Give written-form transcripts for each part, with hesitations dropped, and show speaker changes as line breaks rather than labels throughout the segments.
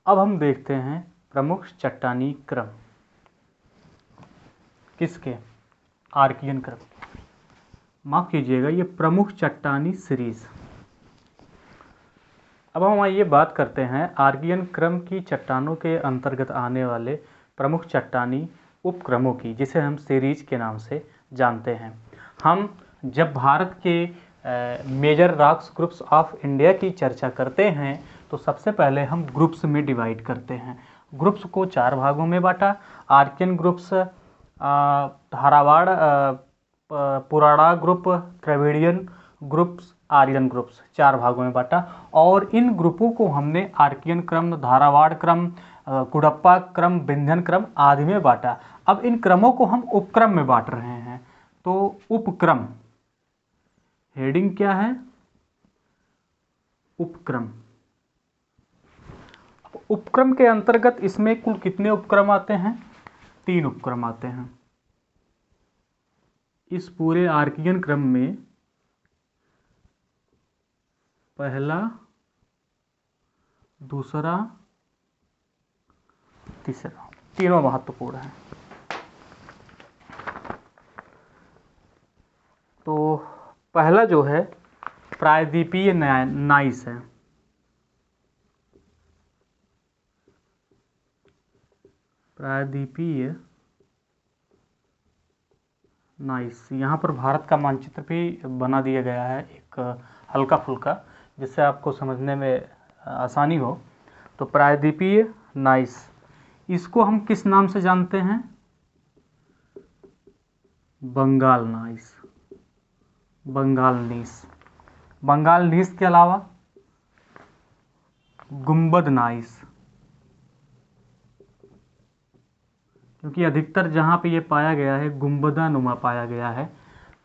अब हम देखते हैं प्रमुख चट्टानी क्रम किसके, आर्कियन क्रम, माफ कीजिएगा ये प्रमुख चट्टानी सीरीज। अब हम ये बात करते हैं आर्कियन क्रम की चट्टानों के अंतर्गत आने वाले प्रमुख चट्टानी उपक्रमों की, जिसे हम सीरीज के नाम से जानते हैं। हम जब भारत के major rocks groups of India की चर्चा करते हैं तो सबसे पहले हम ग्रुप्स में डिवाइड करते हैं। ग्रुप्स को 4 भागों में बांटा, Archaean groups, Dharwar Purana group, Dravidian groups, Aryan groups, 4 भागों में बांटा। और इन ग्रुपों को हमने आर्कियन क्रम, धारावाड़ क्रम, कुडप्पा क्रम, विंध्यन क्रम आदि में बांटा। अब इन क्रमों को हम उपक्रम में बांट रहे हैं। तो उपक्रम, हेडिंग क्या है, उपक्रम। उपक्रम के अंतर्गत इसमें कुल कितने उपक्रम आते हैं, 3 उपक्रम आते हैं। इस पूरे आर्कियन क्रम में पहला, दूसरा, तीसरा, तीनों महत्वपूर्ण हैं। तो पहला जो है प्रायद्वीपीय नाइस है। प्रायद्वीपीय नाइस, यहाँ पर भारत का मानचित्र भी बना दिया गया है एक हल्का फुल्का, जिससे आपको समझने में आसानी हो। तो प्रायद्वीपीय नाइस, इसको हम किस नाम से जानते हैं, बंगाल नाइस, बंगाल नीस। बंगाल नीस के अलावा गुंबद नाइस, क्योंकि अधिकतर जहाँ पे ये पाया गया है गुंबदानुमा पाया गया है।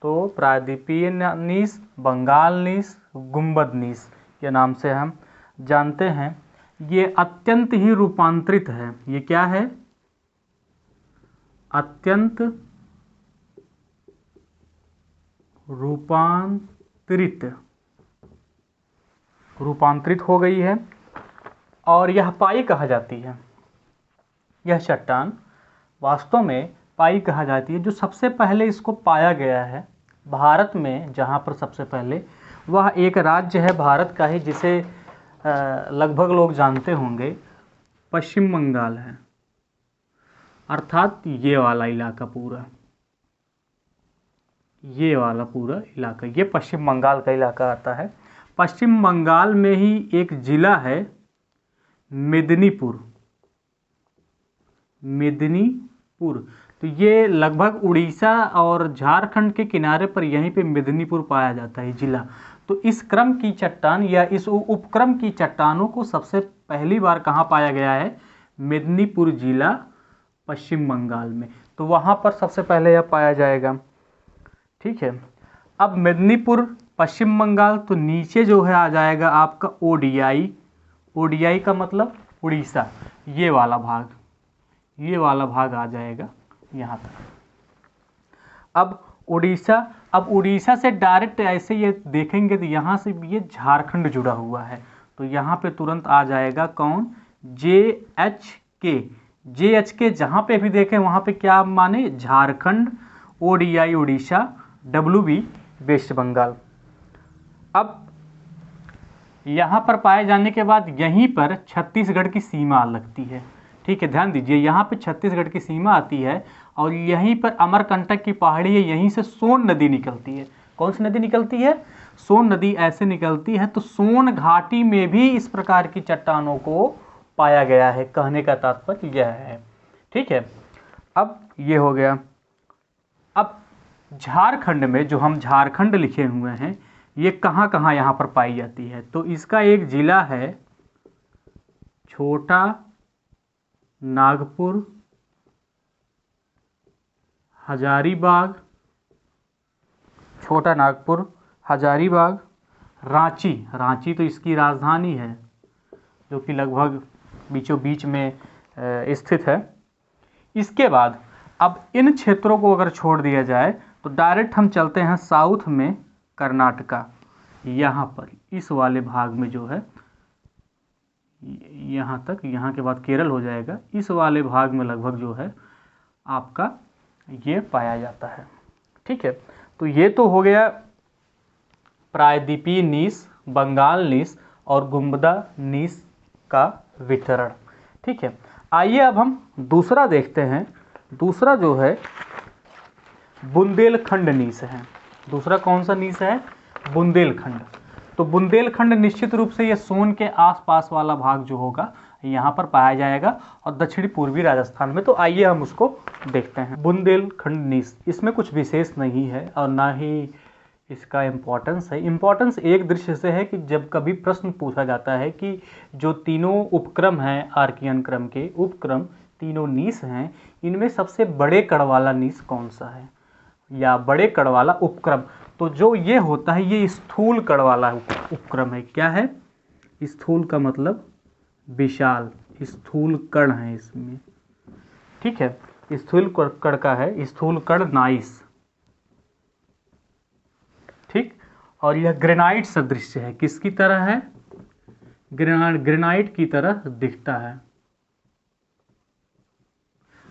तो प्रायद्वीपीय नीस, बंगाल नीस, गुंबद नीस के नाम से हम जानते हैं। ये अत्यंत ही रूपांतरित है। ये क्या है, अत्यंत रूपांतरित हो गई है और यह पाई कहा जाती है। यह चट्टान वास्तव में पाई कहा जाती है। जो सबसे पहले इसको पाया गया है भारत में, जहाँ पर सबसे पहले, वह एक राज्य है भारत का ही जिसे लगभग लोग जानते होंगे, पश्चिम बंगाल है। अर्थात ये वाला इलाका पूरा, ये वाला पूरा इलाका, ये पश्चिम बंगाल का इलाका आता है। पश्चिम बंगाल में ही एक जिला है मेदिनीपुर, मेदिनीपुर। तो ये लगभग उड़ीसा और झारखंड के किनारे पर यहीं पे मेदिनीपुर पाया जाता है जिला। तो इस क्रम की चट्टान या इस उपक्रम की चट्टानों को सबसे पहली बार कहाँ पाया गया है, मेदिनीपुर जिला, पश्चिम बंगाल में। तो वहाँ पर सबसे पहले यह पाया जाएगा। ठीक है, अब मेदिनीपुर पश्चिम बंगाल, तो नीचे जो है आ जाएगा आपका ओडियाई। ओडियाई का मतलब उड़ीसा, ये वाला भाग, ये वाला भाग आ जाएगा यहाँ तक। अब उड़ीसा, अब उड़ीसा से डायरेक्ट ऐसे ये देखेंगे तो यहाँ से ये झारखंड जुड़ा हुआ है। तो यहाँ पे तुरंत आ जाएगा कौन, JHK। JHK जहाँ पे भी देखें वहाँ पे क्या माने, Jharkhand, ODI Orissa, WB west Bengal. अब यहाँ पर पाए जाने के बाद यहीं पर छत्तीसगढ़ की सीमा लगती है। ठीक है, ध्यान दीजिए, यहाँ पे छत्तीसगढ़ की सीमा आती है और यहीं पर अमरकंटक की पहाड़ी है, यहीं से सोन नदी निकलती है। कौन सी नदी निकलती है, सोन नदी ऐसे निकलती है। तो सोन घाटी में भी इस प्रकार की चट्टानों को पाया गया है, कहने का तात्पर्य यह है। ठीक है, अब ये हो गया। अब झारखंड में, जो हम झारखंड लिखे हुए हैं, ये कहाँ कहाँ यहाँ पर पाई जाती है। तो इसका एक जिला है छोटा नागपुर, हजारीबाग, छोटा नागपुर, हजारीबाग, रांची। रांची तो इसकी राजधानी है, जो कि लगभग बीचों बीच में स्थित है। इसके बाद अब इन क्षेत्रों को अगर छोड़ दिया जाए तो डायरेक्ट हम चलते हैं साउथ में, कर्नाटका। यहाँ पर इस वाले भाग में जो है यहाँ तक, यहाँ के बाद केरल हो जाएगा, इस वाले भाग में लगभग जो है आपका ये पाया जाता है। ठीक है, तो ये तो हो गया प्रायद्वीपीय नीस, बंगाल नीस और गुंबदा नीस का वितरण। ठीक है, आइए अब हम दूसरा देखते हैं। दूसरा जो है बुंदेलखंड नीस है। दूसरा कौन सा नीस है? बुंदेलखंड। तो बुंदेलखंड निश्चित रूप से ये सोन के आसपास वाला भाग जो होगा यहाँ पर पाया जाएगा और दक्षिणी पूर्वी राजस्थान में। तो आइए हम उसको देखते हैं। बुंदेलखंड नीस, इसमें कुछ विशेष नहीं है और ना ही इसका इम्पोर्टेंस है। इम्पोर्टेंस एक दृश्य से है कि जब कभी प्रश्न पूछा जाता है कि जो तीनों उपक्रम हैं आर्कियन क्रम के, उपक्रम तीनों नीस हैं, इनमें सबसे बड़े कण वाला नीस कौन सा है या बड़े कण वाला उपक्रम, तो जो ये होता है ये स्थूल कण वाला उपक्रम है। क्या है? स्थूल का मतलब विशाल, स्थूल कण है इसमें। ठीक है, स्थूल कण का है, स्थूल कण नाइस। ठीक, और यह ग्रेनाइट सदृश है। किसकी तरह है? ग्रेनाइट की तरह दिखता है।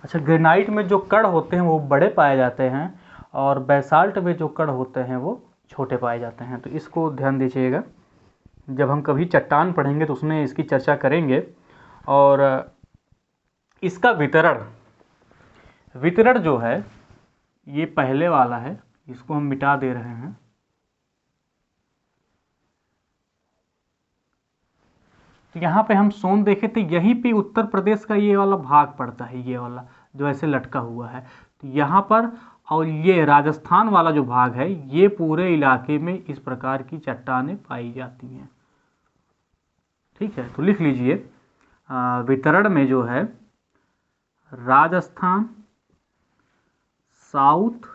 अच्छा, ग्रेनाइट में जो कण होते हैं वो बड़े पाए जाते हैं और बेसाल्ट में जो कण होते हैं वो छोटे पाए जाते हैं। तो इसको ध्यान दीजिएगा, जब हम कभी चट्टान पढ़ेंगे तो उसमें इसकी चर्चा करेंगे। और इसका वितरण जो है ये पहले वाला है, इसको हम मिटा दे रहे हैं। तो यहाँ पे हम सोन देखे थे, यहीं पे उत्तर प्रदेश का ये वाला भाग पड़ता है, ये वाला जो ऐसे लटका हुआ है। तो यहाँ पर, और ये राजस्थान वाला जो भाग है, ये पूरे इलाके में इस प्रकार की चट्टानें पाई जाती हैं। ठीक है, तो लिख लीजिए वितरण में जो है Rajasthan, south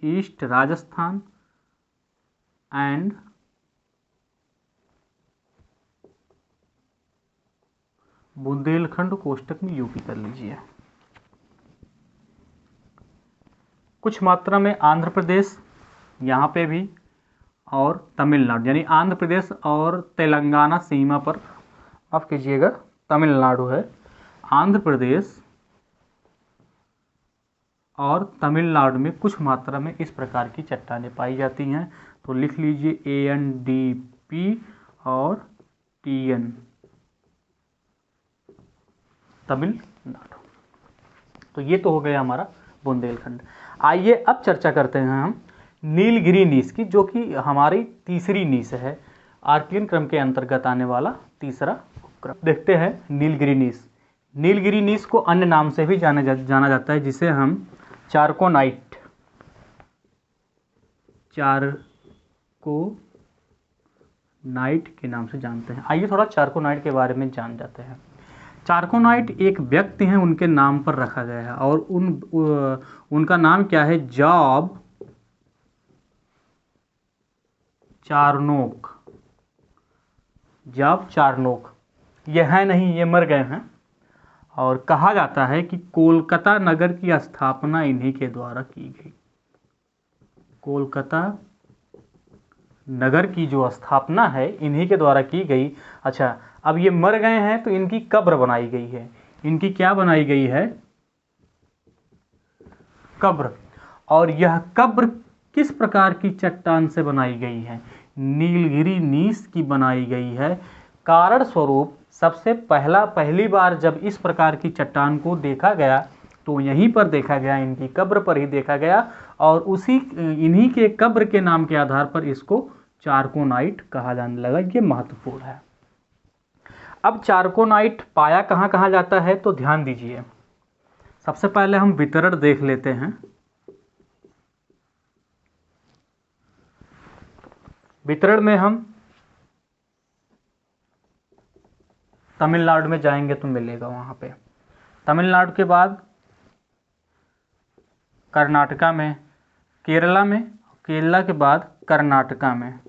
east Rajasthan and Bundelkhand कोष्टक में यूपी कर लीजिए। कुछ मात्रा में आंध्र प्रदेश यहाँ पे भी, और तमिलनाडु, यानी आंध्र प्रदेश और तेलंगाना सीमा पर, माफ कीजिएगा तमिलनाडु है। आंध्र प्रदेश और तमिलनाडु में कुछ मात्रा में इस प्रकार की चट्टानें पाई जाती हैं। तो लिख लीजिए ANDP और TN, तमिलनाडु। तो ये तो हो गया हमारा बुंदेलखंड। आइए अब चर्चा करते हैं हम नीलगिरी नीस की, जो कि हमारी तीसरी नीस है, आर्कियन क्रम के अंतर्गत आने वाला तीसरा उपक्रम। देखते हैं नीलगिरी नीस। नीलगिरी नीस को अन्य नाम से भी जाना जाता है, जिसे हम चारकोनाइट के नाम से जानते हैं। आइए थोड़ा चारकोनाइट के बारे में जान जाते हैं। चारकोनाइट एक व्यक्ति हैं, उनके नाम पर रखा गया है और उनका नाम क्या है? Job Charnock. जॉब चार्नोक ये है नहीं, ये मर गए हैं। और कहा जाता है कि कोलकाता नगर की स्थापना इन्हीं के द्वारा की गई। कोलकाता नगर की जो स्थापना है इन्हीं के द्वारा की गई। अच्छा, अब ये मर गए हैं तो इनकी कब्र बनाई गई है। इनकी क्या बनाई गई है? कब्र। और यह कब्र किस प्रकार की चट्टान से बनाई गई है? नीलगिरी नीस की बनाई गई है। कारण स्वरूप सबसे पहली बार जब इस प्रकार की चट्टान को देखा गया तो यहीं पर देखा गया, इनकी कब्र पर ही देखा गया, और इन्हीं के कब्र के नाम के आधार पर इसको चारकोनाइट कहा जाने लगा। ये महत्वपूर्ण है। अब चारकोनाइट पाया कहाँ कहाँ जाता है, तो ध्यान दीजिए। सबसे पहले हम वितरण देख लेते हैं। वितरण में हम तमिलनाडु में जाएंगे तो मिलेगा वहाँ पे। तमिलनाडु के बाद कर्नाटका में, केरला में, केरला के बाद कर्नाटका में,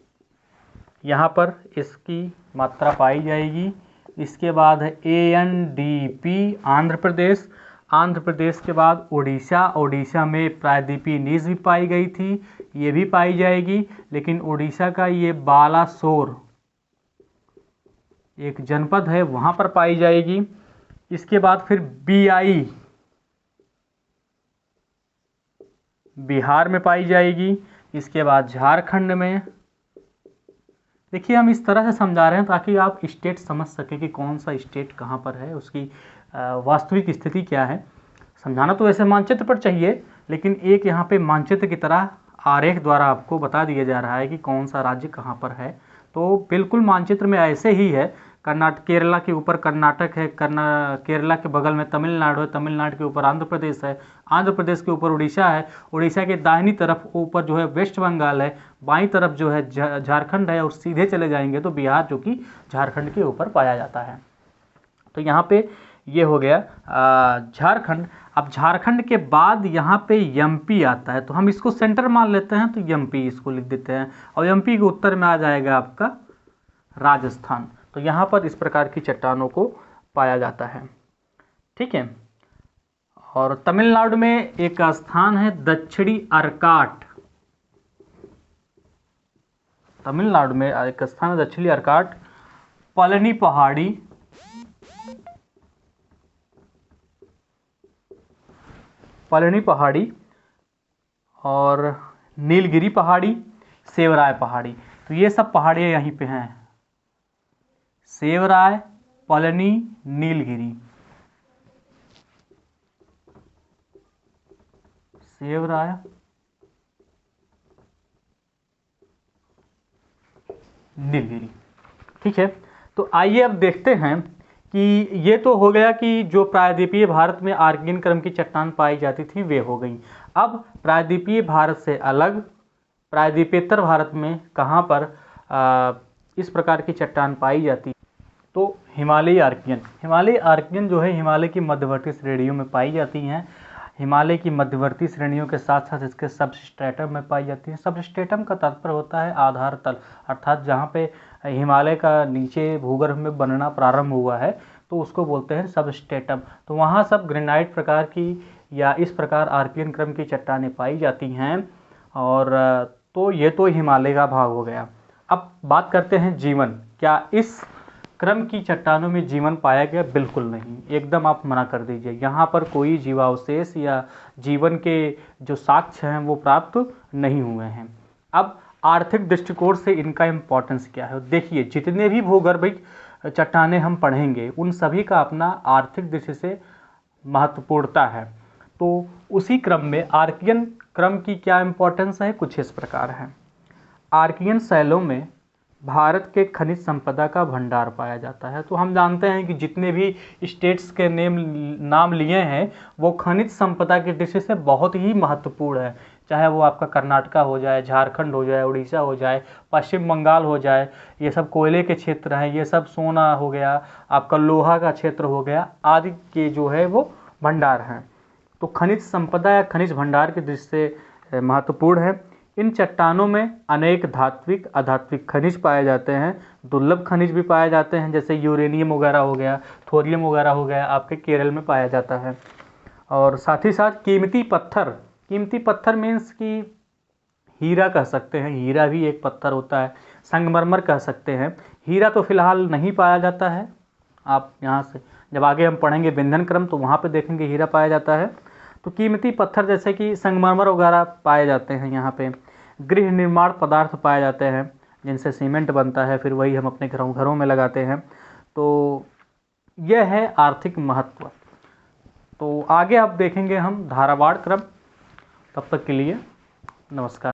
यहाँ पर इसकी मात्रा पाई जाएगी। इसके बाद है ANDP आंध्र प्रदेश। आंध्र प्रदेश के बाद उड़ीसा। उड़ीसा में प्रायद्वीपीय नीस भी पाई गई थी, ये भी पाई जाएगी। लेकिन उड़ीसा का ये बालासोर एक जनपद है वहाँ पर पाई जाएगी। इसके बाद फिर BI बिहार में पाई जाएगी। इसके बाद झारखंड में। देखिए हम इस तरह से समझा रहे हैं ताकि आप स्टेट समझ सकें कि कौन सा स्टेट कहाँ पर है, उसकी वास्तविक स्थिति क्या है। समझाना तो वैसे मानचित्र पर चाहिए, लेकिन एक यहाँ पे मानचित्र की तरह आरेख द्वारा आपको बता दिया जा रहा है कि कौन सा राज्य कहाँ पर है। तो बिल्कुल मानचित्र में ऐसे ही है। केरला के ऊपर कर्नाटक है, केरला के बगल में तमिलनाडु है, तमिलनाडु के ऊपर आंध्र प्रदेश है, आंध्र प्रदेश के ऊपर उड़ीसा है, उड़ीसा के दाहिनी तरफ ऊपर जो है वेस्ट बंगाल है, बाईं तरफ जो है झारखंड है, और सीधे चले जाएंगे तो बिहार जो कि झारखंड के ऊपर पाया जाता है। तो यहाँ पे ये हो गया झारखंड। अब झारखंड के बाद यहाँ पे MP आता है, तो हम इसको सेंटर मान लेते हैं, तो MP इसको लिख देते हैं, और MP के उत्तर में आ जाएगा आपका राजस्थान। तो यहाँ पर इस प्रकार की चट्टानों को पाया जाता है। ठीक है। और तमिलनाडु में एक स्थान है दक्षिणी अर्काट। तमिलनाडु में एक स्थान है दक्षिणी अर्काट, पलनी पहाड़ी, और नीलगिरी पहाड़ी, सेवराय पहाड़ी। तो ये सब पहाड़ियाँ यहीं पे हैं, सेवराय, पलनी, नीलगिरी, सेवराय, नीलगिरी। ठीक है। तो आइए अब देखते हैं कि ये तो हो गया कि जो प्रायद्वीपीय भारत में आर्कियन क्रम की चट्टान पाई जाती थी वे हो गई। अब प्रायद्वीपीय भारत से अलग प्रायद्वीपेतर भारत में कहाँ पर इस प्रकार की चट्टान पाई जाती, तो हिमालयी आर्कियन जो है हिमालय की मध्यवर्ती श्रेणियों में पाई जाती हैं। हिमालय की मध्यवर्ती श्रेणियों के साथ साथ इसके सबस्ट्रेटम में पाई जाती है। सबस्ट्रेटम का तात्पर्य होता है आधार तल, अर्थात जहाँ पे हिमालय का नीचे भूगर्भ में बनना प्रारंभ हुआ है तो उसको बोलते हैं सबस्ट्रेटम। तो वहाँ सब ग्रेनाइट प्रकार की या इस प्रकार आर्कियन क्रम की चट्टानें पाई जाती हैं। और तो ये तो हिमालय का भाग हो गया। अब बात करते हैं जीवन। क्या इस क्रम की चट्टानों में जीवन पाया गया? बिल्कुल नहीं, एकदम आप मना कर दीजिए। यहाँ पर कोई जीवावशेष या जीवन के जो साक्ष्य हैं वो प्राप्त नहीं हुए हैं। अब आर्थिक दृष्टिकोण से इनका इम्पोर्टेंस क्या है? देखिए, जितने भी भूगर्भिक चट्टानें हम पढ़ेंगे उन सभी का अपना आर्थिक दृष्टि से महत्वपूर्णता है। तो उसी क्रम में आर्कियन क्रम की क्या इम्पोर्टेंस है, कुछ इस प्रकार है। आर्कियन शैलों में भारत के खनिज संपदा का भंडार पाया जाता है। तो हम जानते हैं कि जितने भी स्टेट्स के नाम लिए हैं वो खनिज संपदा की दृष्टि से बहुत ही महत्वपूर्ण है। चाहे वो आपका कर्नाटका हो जाए, झारखंड हो जाए, उड़ीसा हो जाए, पश्चिम बंगाल हो जाए, ये सब कोयले के क्षेत्र हैं, ये सब सोना हो गया, आपका लोहा का क्षेत्र हो गया, आदि के जो है वो भंडार हैं। तो खनिज संपदा या खनिज भंडार की दृष्टि से महत्वपूर्ण है। इन चट्टानों में अनेक धात्विक अधात्विक खनिज पाए जाते हैं। दुर्लभ खनिज भी पाए जाते हैं, जैसे यूरेनियम वगैरह हो गया, थोरियम वगैरह हो गया, आपके केरल में पाया जाता है। और साथ ही साथ कीमती पत्थर मीन्स कि हीरा कह सकते हैं, हीरा भी एक पत्थर होता है, संगमरमर कह सकते हैं। हीरा तो फिलहाल नहीं पाया जाता है, आप यहाँ से जब आगे हम पढ़ेंगे विंधन क्रम तो वहाँ पे देखेंगे हीरा पाया जाता है। तो कीमती पत्थर जैसे कि संगमरमर वगैरह पाए जाते हैं यहाँ पे। गृह निर्माण पदार्थ पाए जाते हैं जिनसे सीमेंट बनता है, फिर वही हम अपने घरों में लगाते हैं। तो यह है आर्थिक महत्व। तो आगे आप देखेंगे हम धारावाड़ क्रम। तब तक के लिए नमस्कार।